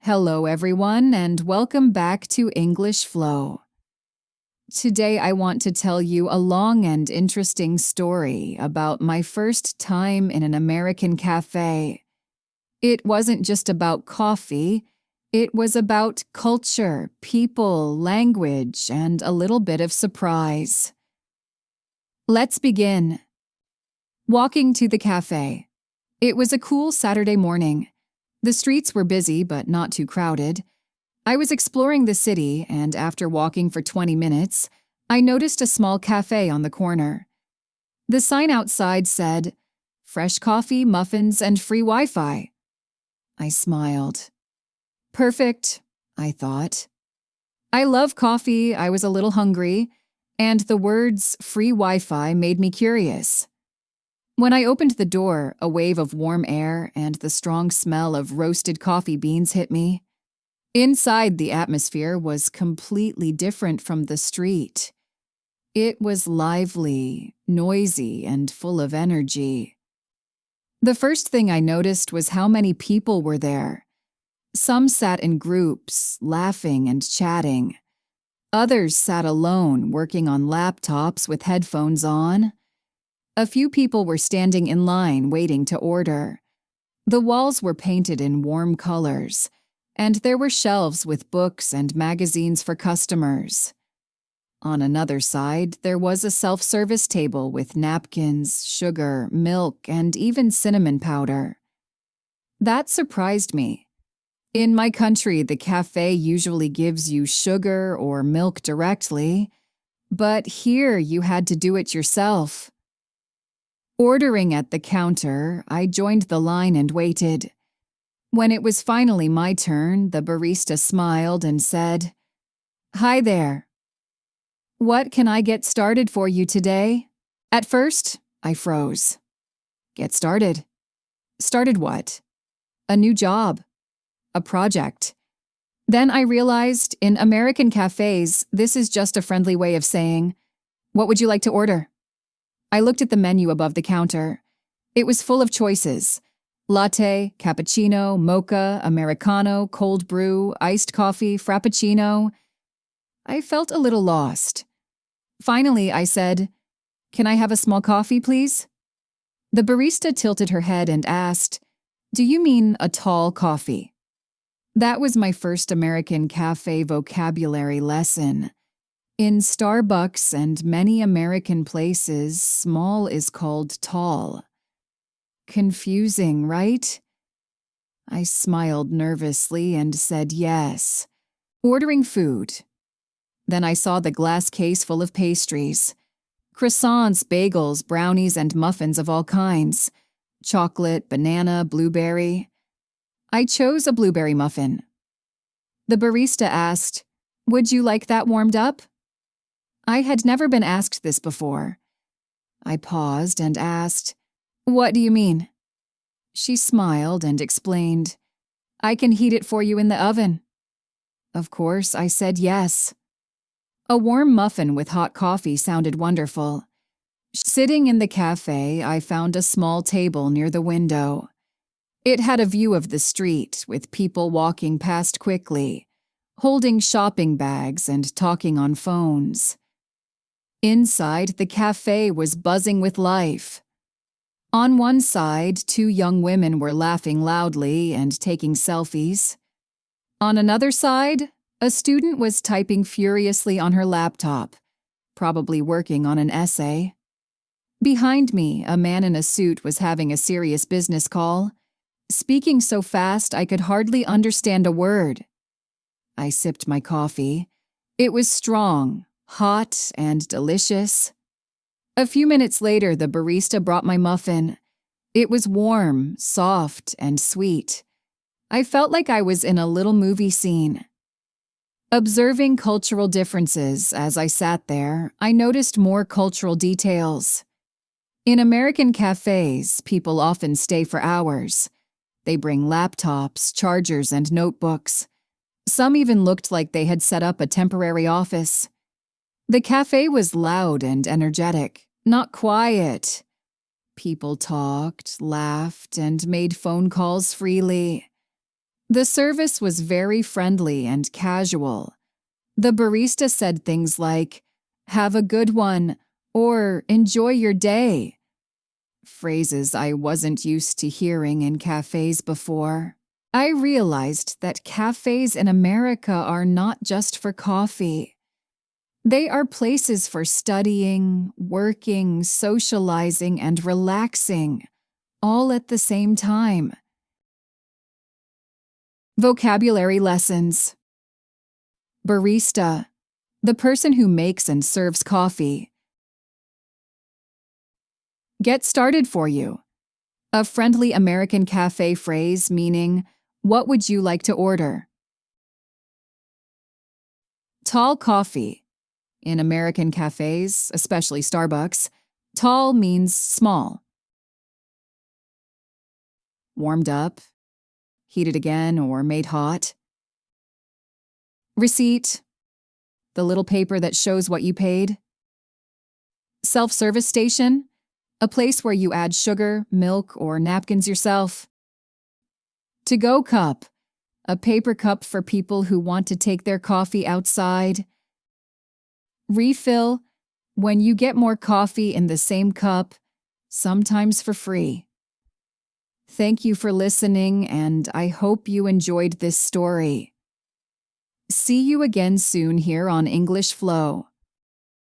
Hello, everyone, and welcome back to English Flow. Today, I want to tell you a long and interesting story about my first time in an American cafe. It wasn't just about coffee, it was about culture, people, language, and a little bit of surprise. Let's begin. Walking to the cafe. It was a cool Saturday morning. The streets were busy but not too crowded. I was exploring the city, and after walking for 20 minutes, I noticed a small cafe on the corner. The sign outside said, "Fresh coffee, muffins, and free Wi-Fi." I smiled. Perfect, I thought. I love coffee, I was a little hungry, and the words free Wi-Fi made me curious. When I opened the door, a wave of warm air and the strong smell of roasted coffee beans hit me. Inside, the atmosphere was completely different from the street. It was lively, noisy, and full of energy. The first thing I noticed was how many people were there. Some sat in groups, laughing and chatting. Others sat alone, working on laptops with headphones on. A few people were standing in line waiting to order. The walls were painted in warm colors, and there were shelves with books and magazines for customers. On another side, there was a self-service table with napkins, sugar, milk, and even cinnamon powder. That surprised me. In my country, the cafe usually gives you sugar or milk directly, but here you had to do it yourself. Ordering at the counter, I joined the line and waited. When it was finally my turn, the barista smiled and said, "Hi there. What can I get started for you today?" At first, I froze. Get started? Started what? A new job. A project. Then I realized in American cafes, this is just a friendly way of saying, "What would you like to order?" I looked at the menu above the counter. It was full of choices. Latte, cappuccino, mocha, Americano, cold brew, iced coffee, frappuccino. I felt a little lost. Finally, I said, "Can I have a small coffee, please?" The barista tilted her head and asked, "Do you mean a tall coffee?" That was my first American cafe vocabulary lesson. In Starbucks and many American places, small is called tall. Confusing, right? I smiled nervously and said yes, ordering food. Then I saw the glass case full of pastries. Croissants, bagels, brownies, and muffins of all kinds. Chocolate, banana, blueberry. I chose a blueberry muffin. The barista asked, "Would you like that warmed up?" I had never been asked this before. I paused and asked, "What do you mean?" She smiled and explained, "I can heat it for you in the oven." Of course, I said yes. A warm muffin with hot coffee sounded wonderful. Sitting in the cafe, I found a small table near the window. It had a view of the street, with people walking past quickly, holding shopping bags and talking on phones. Inside, the cafe was buzzing with life. On one side, two young women were laughing loudly and taking selfies. On another side, a student was typing furiously on her laptop, probably working on an essay. Behind me, a man in a suit was having a serious business call, speaking so fast I could hardly understand a word. I sipped my coffee. It was strong, hot, and delicious. A few minutes later, the barista brought my muffin. It was warm, soft, and sweet. I felt like I was in a little movie scene. Observing cultural differences as I sat there, I noticed more cultural details. In American cafes, people often stay for hours. They bring laptops, chargers, and notebooks. Some even looked like they had set up a temporary office. The cafe was loud and energetic, not quiet. People talked, laughed, and made phone calls freely. The service was very friendly and casual. The barista said things like, "Have a good one," or "Enjoy your day." Phrases I wasn't used to hearing in cafes before. I realized that cafes in America are not just for coffee. They are places for studying, working, socializing, and relaxing, all at the same time. Vocabulary lessons. Barista, the person who makes and serves coffee. Get started for you. A friendly American cafe phrase meaning, "What would you like to order?" Tall coffee. In American cafes, especially Starbucks, tall means small. Warmed up, heated again, or made hot. Receipt, the little paper that shows what you paid. Self-service station, a place where you add sugar, milk, or napkins yourself. To-go cup, a paper cup for people who want to take their coffee outside. Refill, when you get more coffee in the same cup, sometimes for free. Thank you for listening, and I hope you enjoyed this story. See you again soon here on English Flow.